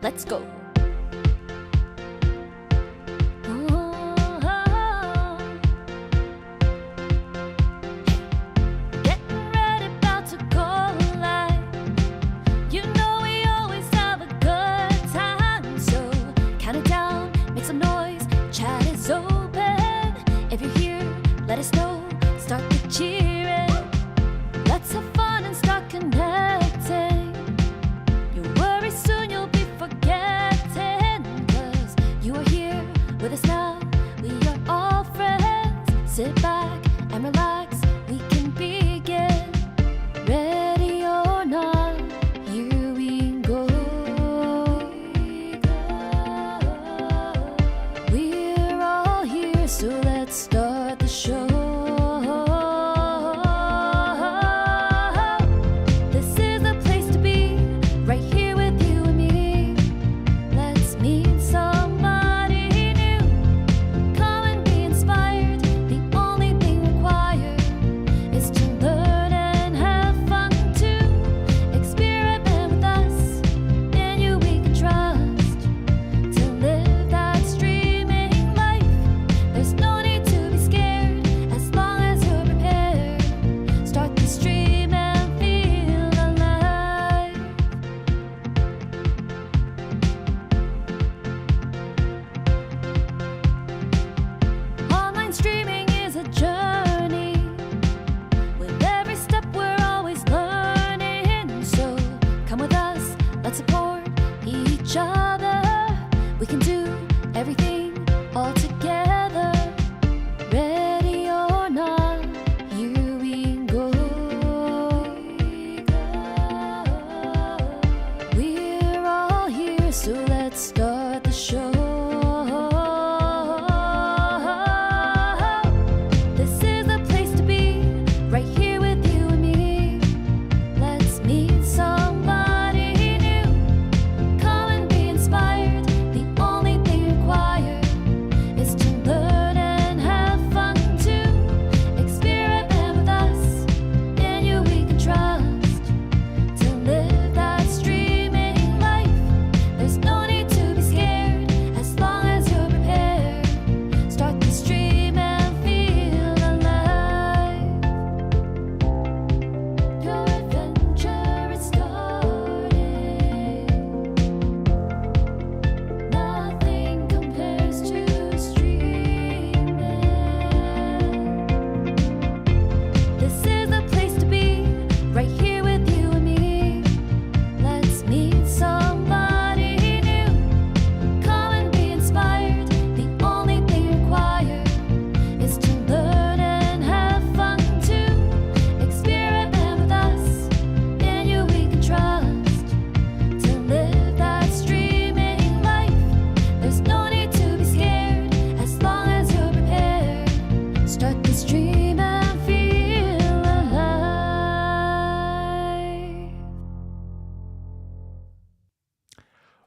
Let's go. Getting ready, about to go live. You know we always have a good time, so count it down, make some noise. Chat is open. If you're here, let us know. Start the cheering. Let's have fun and start connecting. Your worries soon you'll be forgetting.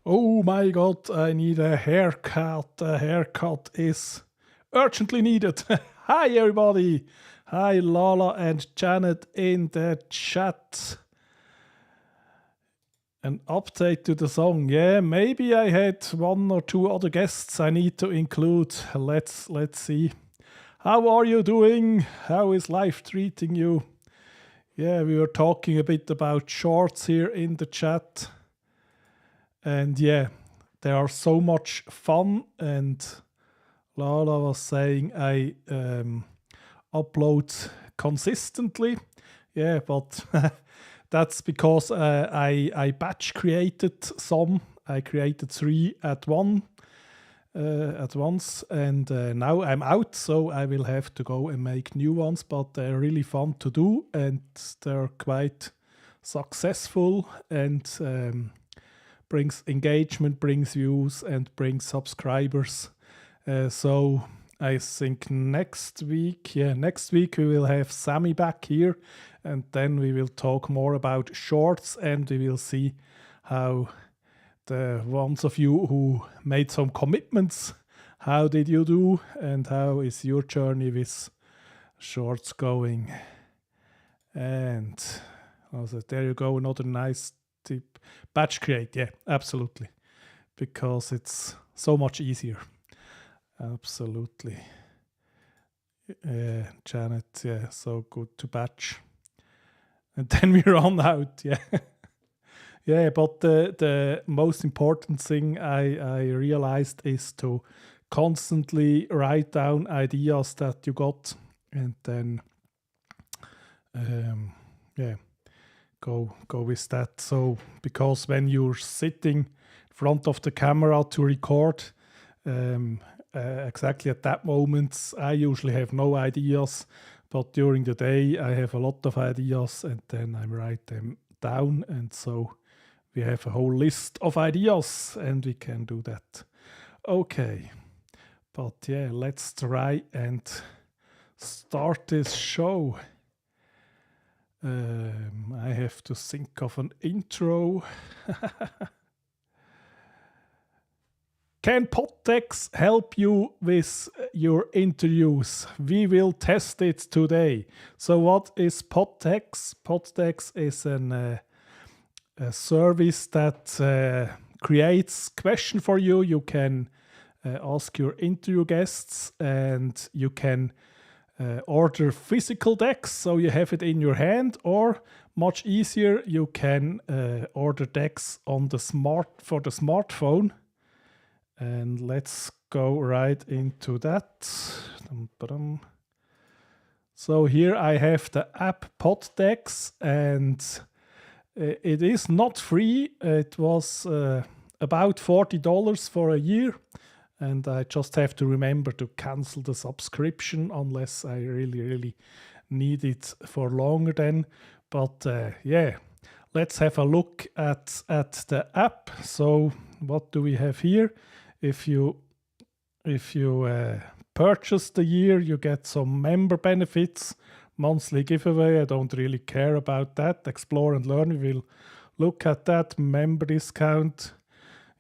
Oh my god, I need a haircut. A haircut is urgently needed. Hi, everybody. Hi, Lala and Janet in the chat. An update to the song. Yeah, maybe I had one or two other guests I need to include. Let's see. How are you doing? How is life treating you? Yeah, we were talking a bit about shorts here in the chat. And yeah, they are so much fun. And Lala was saying I upload consistently. Yeah, but that's because I batch created some. I created 3 at once, and now I'm out, so I will have to go and make new ones. But they're really fun to do, and they're quite successful, and brings engagement, brings views, and brings subscribers. So I think next week we will have Sammy back here, and then we will talk more about shorts, and we will see how the ones of you who made some commitments, how did you do, and how is your journey with shorts going? And also, there you go, another nice tip. Batch create, yeah, absolutely, because it's so much easier. Absolutely. Janet, yeah, so good to batch. And then we run out, yeah. Yeah, but the most important thing I realized is to constantly write down ideas that you got, and then go with that. So because when you're sitting in front of the camera to record, exactly at that moment I usually have no ideas, but during the day I have a lot of ideas, and then I write them down, and so we have a whole list of ideas, and we can do that. Okay, but yeah, let's try and start this show. I have to think of an intro. Can Podtext help you with your interviews? We will test it today. So what is Podtext? Podtext is a service that creates question for you. You can ask your interview guests, and you can order physical decks, so you have it in your hand, or much easier, you can order decks on the smartphone. And let's go right into that. So here I have the app Podtext, and it is not free. It was about $40 for a year, and I just have to remember to cancel the subscription unless I really need it for longer then. But yeah, let's have a look at the app. So what do we have here? If you purchase the year, you get some member benefits, monthly giveaway. I don't really care about that. Explore and learn, we will look at that. Member discount,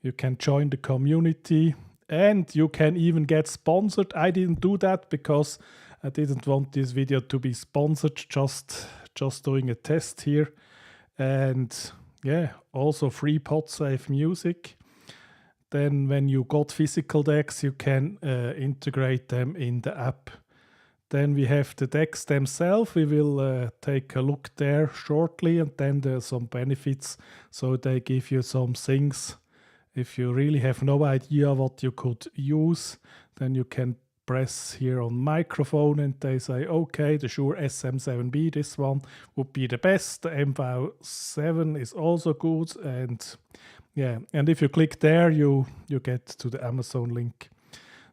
you can join the community, and you can even get sponsored. I didn't do that because I didn't want this video to be sponsored, just doing a test here. And yeah, also free PodSafe music. Then when you got physical decks, you can integrate them in the app. Then we have the decks themselves. We will take a look there shortly, and then there's some benefits. So they give you some things. If you really have no idea what you could use, then you can press here on microphone, and they say, okay, the Shure SM7B, this one would be the best. The MV7 is also good, and yeah, and if you click there, you get to the Amazon link.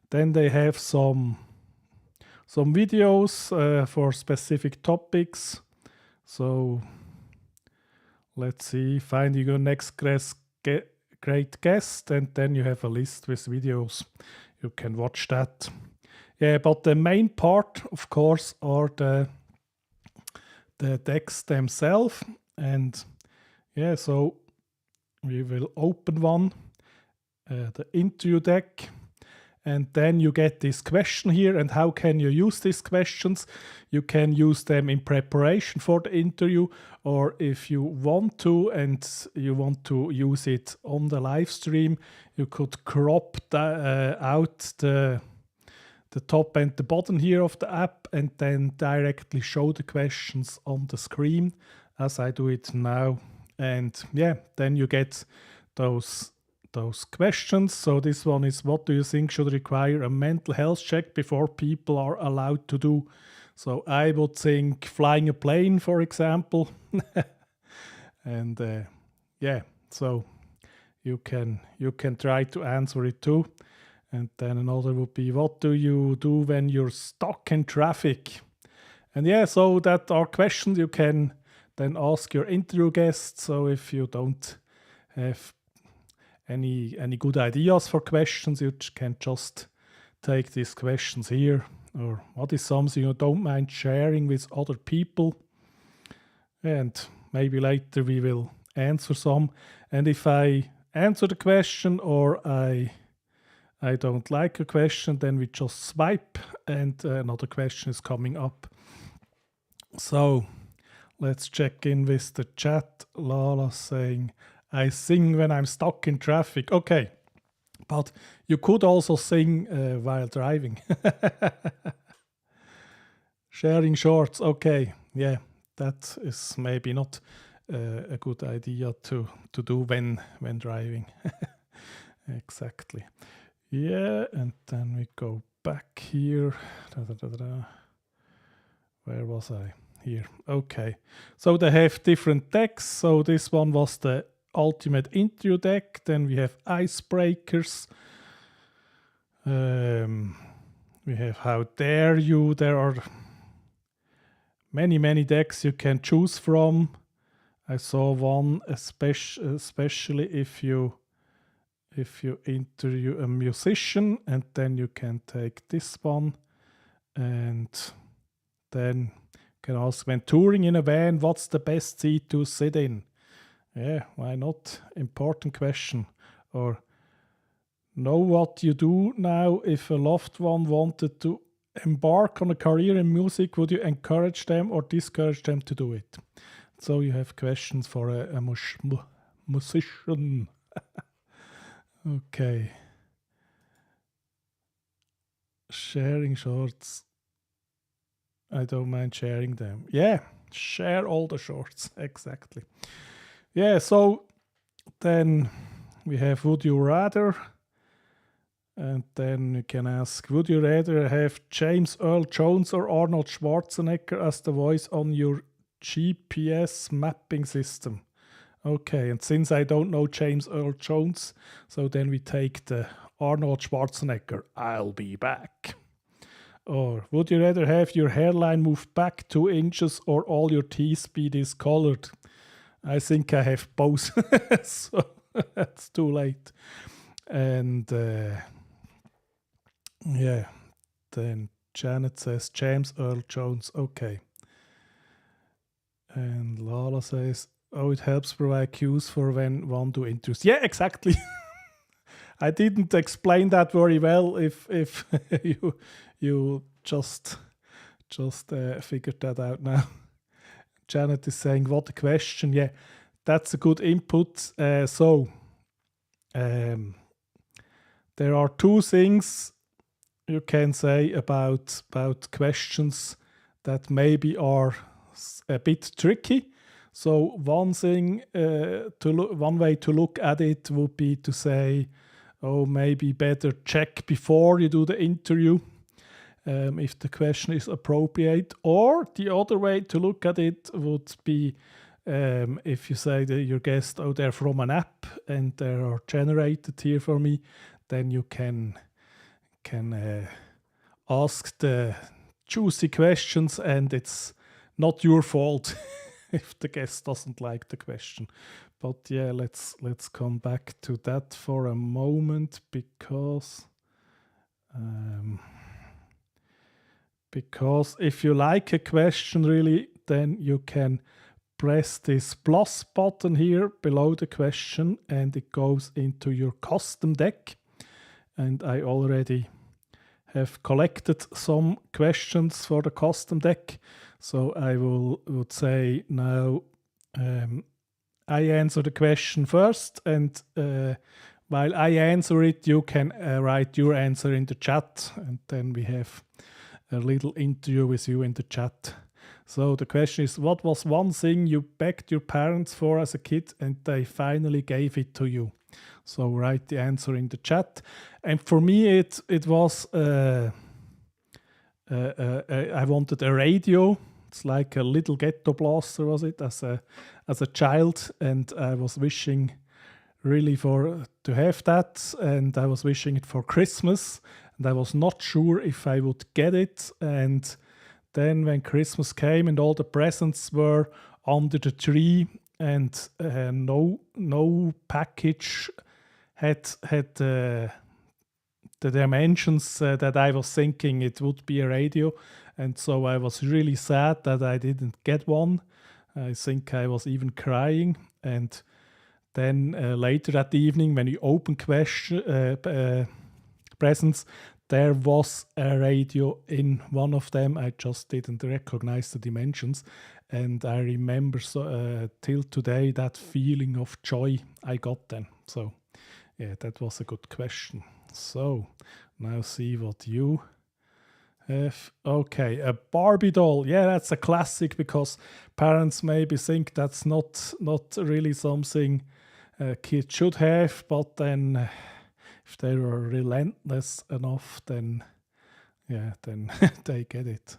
Then they have some videos for specific topics. So let's see, finding your next great guest, and then you have a list with videos. You can watch that. Yeah, but the main part, of course, are the decks themselves. And yeah, so we will open one. the interview deck. And then you get this question here. And how can you use these questions? You can use them in preparation for the interview, or if you want to and you want to use it on the live stream, you could crop out the top and the bottom here of the app and then directly show the questions on the screen as I do it now. And yeah, then you get those questions. So this one is, what do you think should require a mental health check before people are allowed to do? So I would think flying a plane, for example. And yeah, so you can try to answer it too. And then another would be, what do you do when you're stuck in traffic? And yeah, so that are questions you can then ask your interview guests. So if you don't have any good ideas for questions, you can just take these questions here, or what is something you don't mind sharing with other people, and maybe later we will answer some. And if I answer the question or I don't like a question, then we just swipe and another question is coming up. So let's check in with the chat. Lala saying, I sing when I'm stuck in traffic. Okay, but you could also sing while driving. Sharing shorts. Okay, yeah, that is maybe not a good idea to do when driving. Exactly. Yeah, and then we go back here. Where was I? Here. Okay. So they have different decks. So this one was the ultimate interview deck. Then we have icebreakers. We have how dare you. There are many decks you can choose from. I saw one especially if you interview a musician, and then you can take this one, and then you can ask, when touring in a van, what's the best seat to sit in? Yeah, why not? Important question. Or know what you do now if a loved one wanted to embark on a career in music, would you encourage them or discourage them to do it? So you have questions for a musician. Okay. Sharing shorts. I don't mind sharing them. Yeah, share all the shorts. Exactly. Yeah, so then we have would you rather, and then you can ask, would you rather have James Earl Jones or Arnold Schwarzenegger as the voice on your GPS mapping system? Okay, and since I don't know James Earl Jones, so then we take the Arnold Schwarzenegger, I'll be back. Or would you rather have your hairline move back 2 inches or all your teeth be discolored? I think I have both, so that's too late. And yeah, then Janet says James Earl Jones. Okay. And Lala says, oh, it helps provide cues for when one do interviews. Yeah, exactly. I didn't explain that very well. If you just figured that out now. Janet is saying, what a question. Yeah, that's a good input. So there are 2 things you can say about questions that maybe are a bit tricky. So one thing one way to look at it would be to say, oh, maybe better check before you do the interview if the question is appropriate. Or the other way to look at it would be if you say that your guest, oh, they're from an app and they are generated here for me, then you can ask the juicy questions and it's not your fault if the guest doesn't like the question. But yeah, let's come back to that for a moment, because if you like a question really, then you can press this plus button here below the question and it goes into your custom deck. And I already have collected some questions for the custom deck. So I would say now I answer the question first, and while I answer it, you can write your answer in the chat, and then we have a little interview with you in the chat. So the question is, what was one thing you begged your parents for as a kid and they finally gave it to you? So write the answer in the chat. And for me, it was I wanted a radio. It's like a little ghetto blaster, was it, as a child, and I was wishing really to have that, and I was wishing it for Christmas, and I was not sure if I would get it. And then when Christmas came and all the presents were under the tree, and no package had the dimensions that I was thinking it would be a radio, and so I was really sad that I didn't get one. I think I was even crying. And then later that evening, when you open presents, there was a radio in one of them. I just didn't recognize the dimensions. And I remember till today that feeling of joy I got then. So yeah, that was a good question. So now see what you have. Okay, a Barbie doll. Yeah, that's a classic, because parents maybe think that's not really something kids should have, but then if they were relentless enough, then they get it.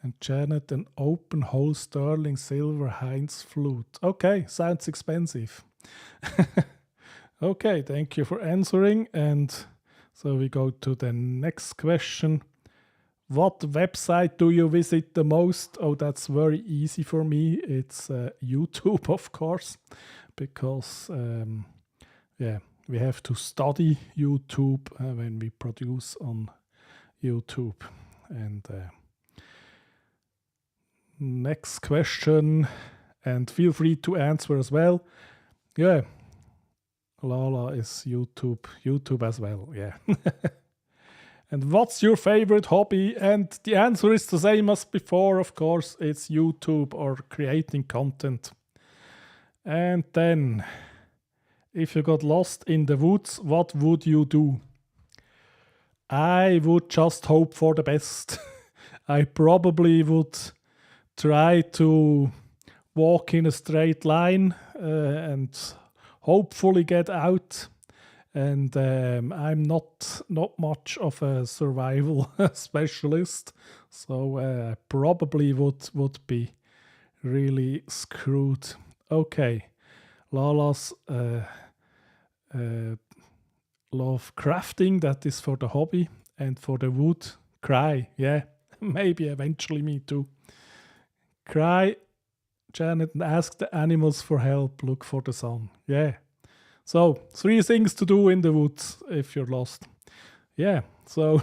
And Janet, an open hole sterling silver Heinz flute. Okay, sounds expensive. Okay, thank you for answering. And so we go to the next question. What website do you visit the most? Oh, that's very easy for me. It's YouTube, of course, because we have to study YouTube when we produce on YouTube. And next question, and feel free to answer as well. Yeah, Lala is YouTube as well. Yeah. And what's your favorite hobby? And the answer is the same as before, of course. It's YouTube or creating content. And then, if you got lost in the woods, what would you do? I would just hope for the best. I probably would try to walk in a straight line and hopefully get out. And I'm not much of a survival specialist, so I probably would be really screwed. Okay, Lala's love crafting, that is for the hobby, and for the wood, cry. Yeah, maybe eventually me too. Cry, Janet, and ask the animals for help. Look for the sun. Yeah. So 3 things to do in the woods if you're lost. Yeah. So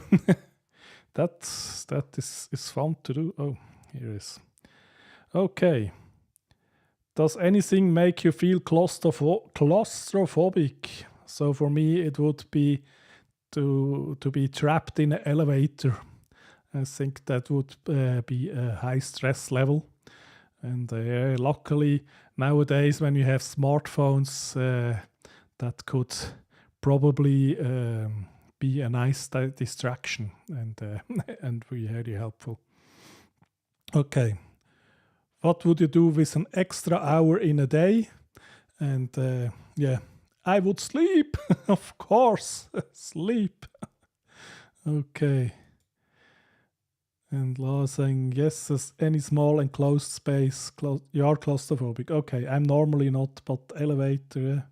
that is fun to do. Oh, here it is. Okay. Does anything make you feel claustrophobic? So for me, it would be to be trapped in an elevator. I think that would be a high stress level. And luckily, nowadays, when you have smartphones, that could probably be a nice distraction and very helpful. Okay. What would you do with an extra hour in a day? And I would sleep. Of course, sleep. Okay. And Laura saying, yes, as any small enclosed space, you are claustrophobic. Okay, I'm normally not, but elevator.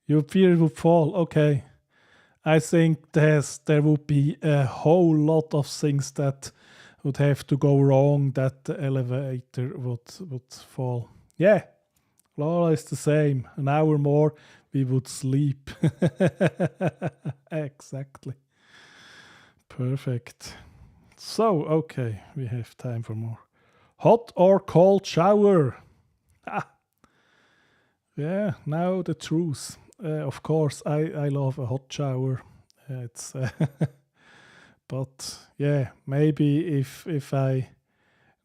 You fear it would fall. Okay. I think there would be a whole lot of things that would have to go wrong that the elevator would fall. Yeah, Laura is the same. An hour more, we would sleep. Exactly. Perfect. So, okay, we have time for more. Hot or cold shower? Ah, yeah, now the truth. Of course, I love a hot shower. It's, but yeah, maybe if I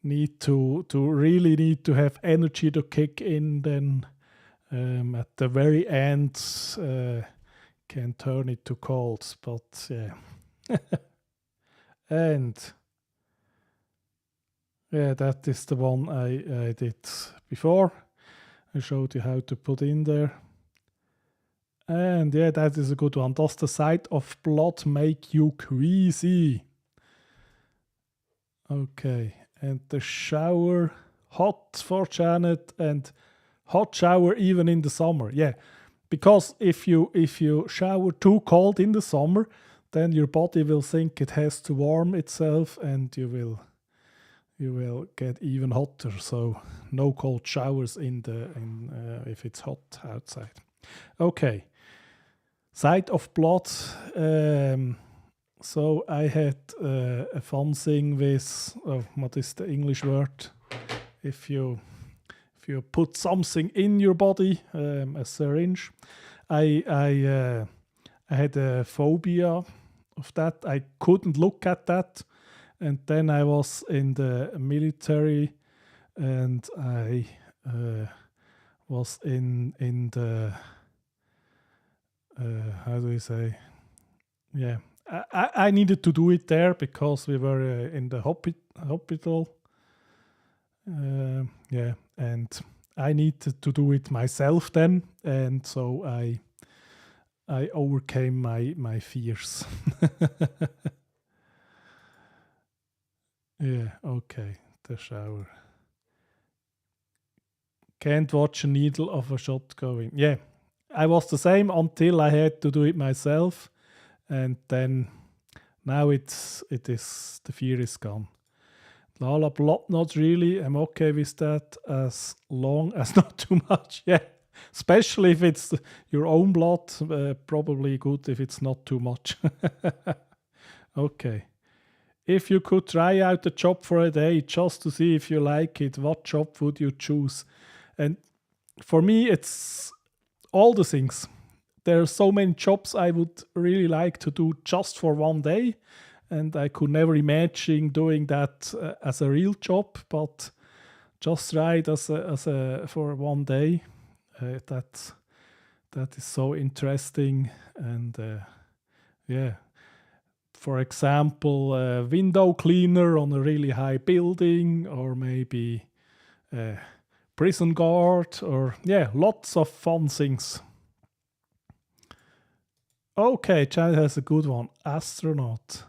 need to really need to have energy to kick in, then at the very end can turn it to cold. But yeah, and yeah, that is the one I did before. I showed you how to put in there. And yeah, that is a good one. Does the sight of blood make you queasy? Okay, and the shower, hot for Janet, and hot shower even in the summer. Yeah, because if you shower too cold in the summer, then your body will think it has to warm itself, and you will get even hotter. So no cold showers if it's hot outside. Okay, sight of blood. So I had a fun thing with what is the English word? If you put something in your body, a syringe. I had a phobia of that. I couldn't look at that. And then I was in the military, and I was in the how do we say? Yeah, I needed to do it there because we were in the hospital. Yeah, and I needed to do it myself then, and so I overcame my fears. Yeah, okay, the shower. Can't watch a needle of a shot going. Yeah, I was the same until I had to do it myself, and then now it is the fear is gone. Lala, blood not really. I'm okay with that as long as not too much. Yeah, especially if it's your own blood. Probably good if it's not too much. Okay. If you could try out a job for a day just to see if you like it, what job would you choose? And for me, it's all the things. There are so many jobs I would really like to do just for one day, and I could never imagine doing that as a real job. But just try it as a for one day. That is so interesting, and yeah. For example, a window cleaner on a really high building, or maybe a prison guard, or yeah, lots of fun things. Okay, Chad has a good one. Astronaut.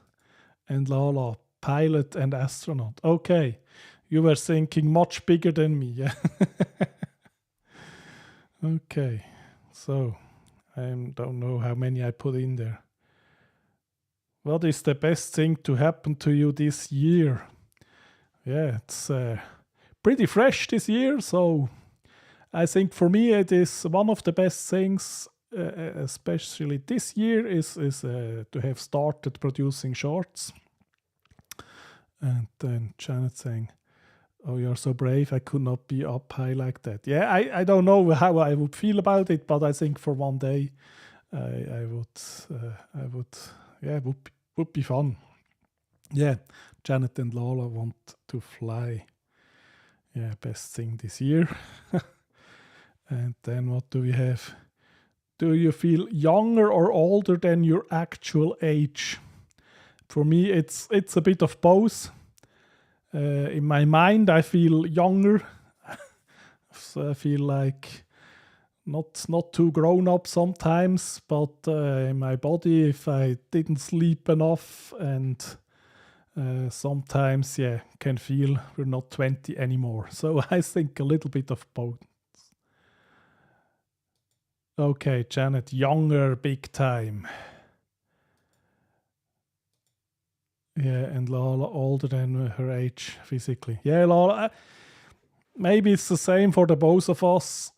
And Lala, pilot and astronaut. Okay, you were thinking much bigger than me. Yeah. Okay, so I don't know how many I put in there. What is the best thing to happen to you this year? Yeah, it's pretty fresh this year, so I think for me it is one of the best things, especially this year, is to have started producing shorts. And then Janet saying, "Oh, you're so brave. I could not be up high like that." Yeah, I don't know how I would feel about it, but I think for one day, I would. Yeah, would be fun. Yeah, Janet and Lala want to fly. Yeah, best thing this year. And then what do we have? Do you feel younger or older than your actual age? For me, it's a bit of both. In my mind, I feel younger. So I feel like not too grown up sometimes, but in my body, if I didn't sleep enough, and sometimes, yeah, can feel we're not 20 anymore. So I think a little bit of both. Okay, Janet, younger, big time. Yeah, and Lala older than her age physically. Yeah, Lala, maybe it's the same for the both of us.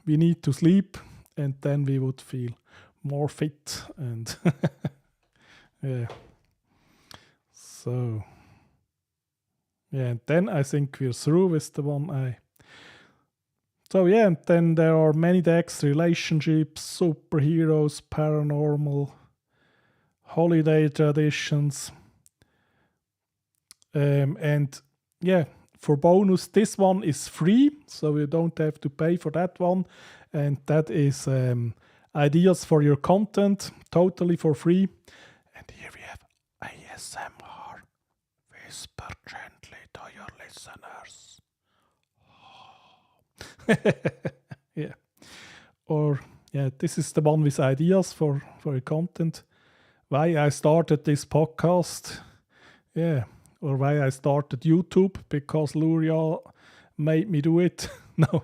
We need to sleep, and then we would feel more fit. And yeah. So, yeah, and then I think we're through with the one I. So, yeah, and then there are many decks: relationships, superheroes, paranormal, holiday traditions. And yeah, for bonus, this one is free, so you don't have to pay for that one. And that is ideas for your content, totally for free. And here we have ASMR. Whisper gently to your listeners. Yeah. Or, yeah, this is the one with ideas for your content. Why I started this podcast. Yeah. Or why I started YouTube, because Luria made me do it. No.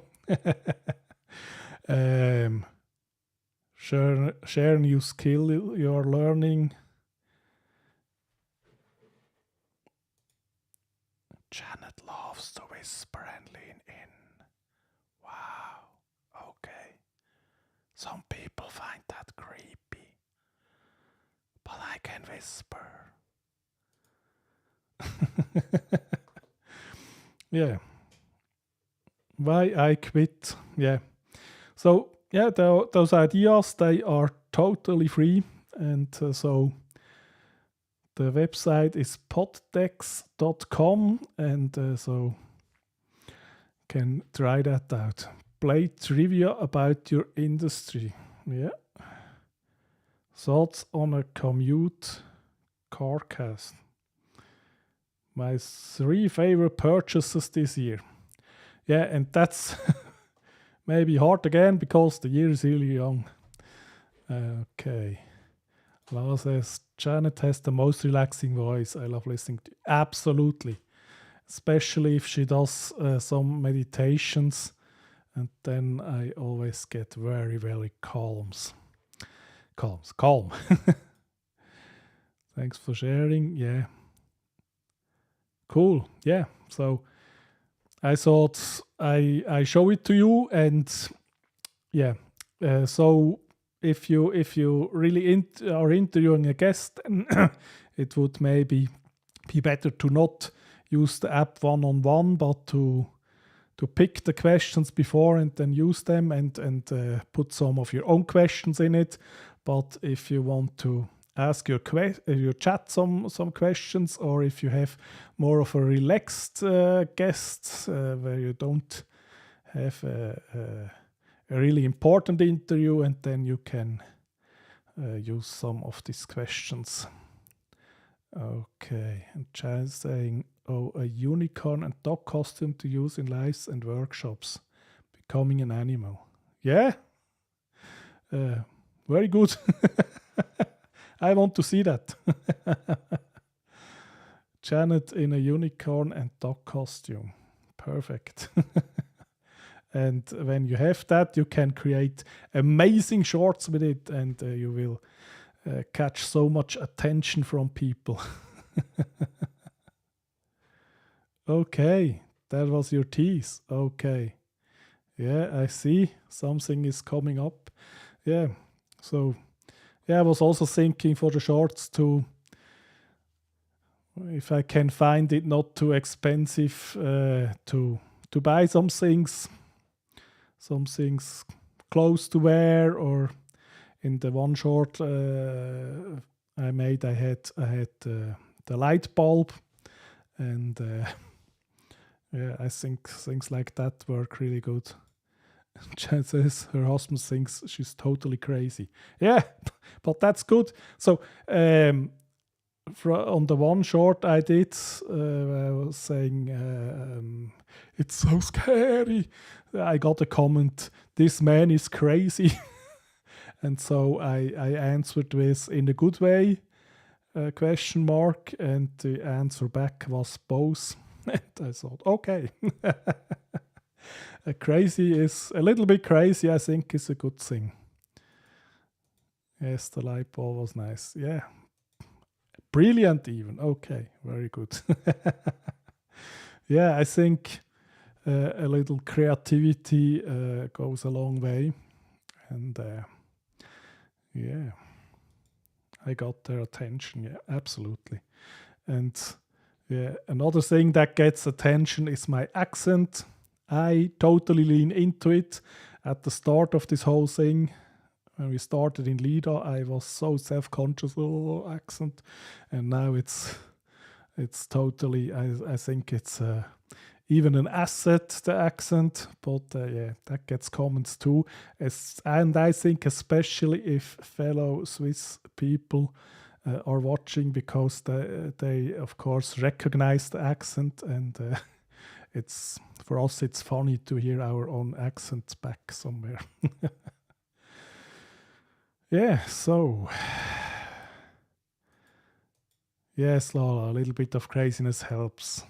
Share new skill you're learning. Janet loves to whisper and lean in. Wow. Okay. Some people find that creepy. But I can whisper. Yeah. Why I quit. Yeah. So, yeah, those ideas, they are totally free. And so the website is poddex.com. And so can try that out. Play trivia about your industry. Yeah. Thoughts on a commute carcast. My 3 favorite purchases this year. Yeah, and that's maybe hard again because the year is really young. Okay. Lars says, Janet has the most relaxing voice. I love listening to. Absolutely. Especially if she does some meditations. And then I always get very, very calm. Thanks for sharing. Yeah. Cool. Yeah. So I thought I show it to you, and yeah. So if you really are interviewing a guest, it would maybe be better to not use the app one-on-one, but to pick the questions before and then use them and put some of your own questions in it. But if you want to ask your chat some questions, or if you have more of a relaxed guest where you don't have a really important interview, and then you can use some of these questions. Okay, and Chad is saying, oh, a unicorn and dog costume to use in lives and workshops. Becoming an animal. Yeah? Very good. I want to see that. Janet in a unicorn and dog costume. Perfect. And when you have that, you can create amazing shorts with it, and you will catch so much attention from people. Okay, that was your tease. Okay. Yeah, I see. Something is coming up. Yeah. So, yeah, I was also thinking for the shorts to, if I can find it not too expensive, to buy some things close to wear, or in the one short I made, I had the light bulb, and yeah, I think things like that work really good. Jen says her husband thinks she's totally crazy. Yeah, but that's good. So on the one short I did, I was saying it's so scary. I got a comment, this man is crazy. And so I answered with in a good way, question mark, and the answer back was both. And I thought, okay. Crazy is a little bit crazy, I think, is a good thing. Yes, the light bulb was nice. Yeah. Brilliant, even. Okay, very good. Yeah, I think a little creativity goes a long way. And yeah, I got their attention. Yeah, absolutely. And yeah, another thing that gets attention is my accent. I totally lean into it. At the start of this whole thing, when we started in Lida, I was so self-conscious, oh, accent, and now it's totally. I think it's even an asset, the accent, but yeah, that gets comments too. And I think especially if fellow Swiss people are watching, because they of course recognize the accent, and it's for us it's funny to hear our own accents back somewhere. Yeah, so yes, Lala, a little bit of craziness helps.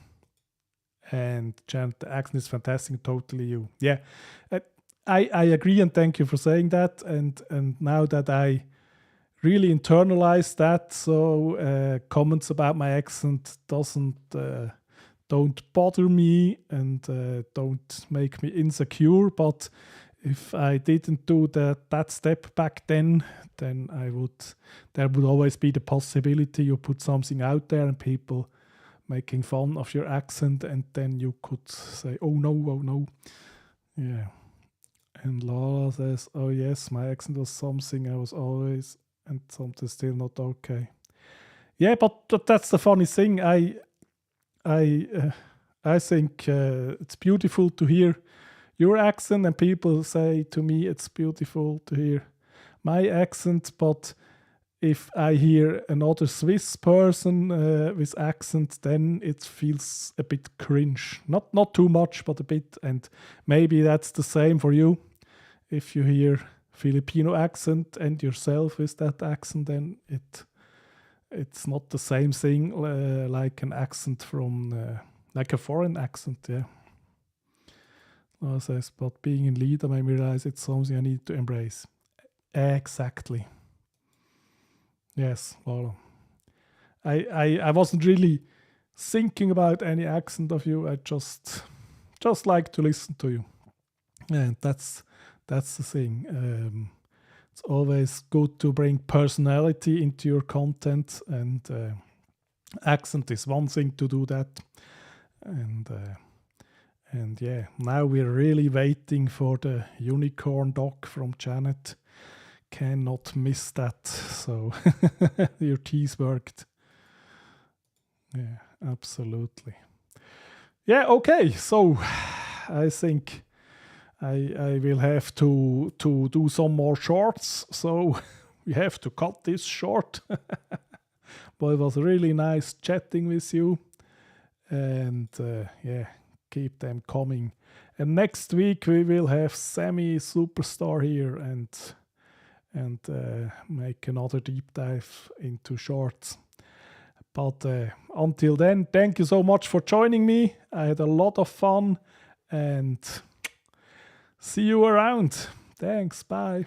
And Janet, the accent is fantastic, totally you. Yeah, I agree, and thank you for saying that. And now that I really internalized that, so comments about my accent don't bother me, and don't make me insecure. But if I didn't do that step back then there would always be the possibility you put something out there and people making fun of your accent, and then you could say, oh no. Yeah. And Laura says, oh yes, my accent was something I was always, and something still not okay. Yeah, but that's the funny thing. I think it's beautiful to hear your accent, and people say to me it's beautiful to hear my accent. But if I hear another Swiss person with accent, then it feels a bit cringe. Not too much, but a bit. And maybe that's the same for you. If you hear Filipino accent and yourself with that accent, then it's not the same thing like an accent from like a foreign accent. Yeah. Says, but being in Lida made me realize it's something I need to embrace. Exactly. Yes, Laura. I wasn't really thinking about any accent of you. I just like to listen to you. And that's the thing. It's always good to bring personality into your content, and accent is one thing to do that. And yeah, now we're really waiting for the unicorn doc from Janet. Cannot miss that. So your tease worked. Yeah, absolutely. Yeah, okay. So I think I will have to do some more shorts. So we have to cut this short. But it was really nice chatting with you. And yeah, keep them coming. And next week we will have Sammy Superstar here and make another deep dive into shorts. But until then, thank you so much for joining me. I had a lot of fun, and see you around. Thanks. Bye.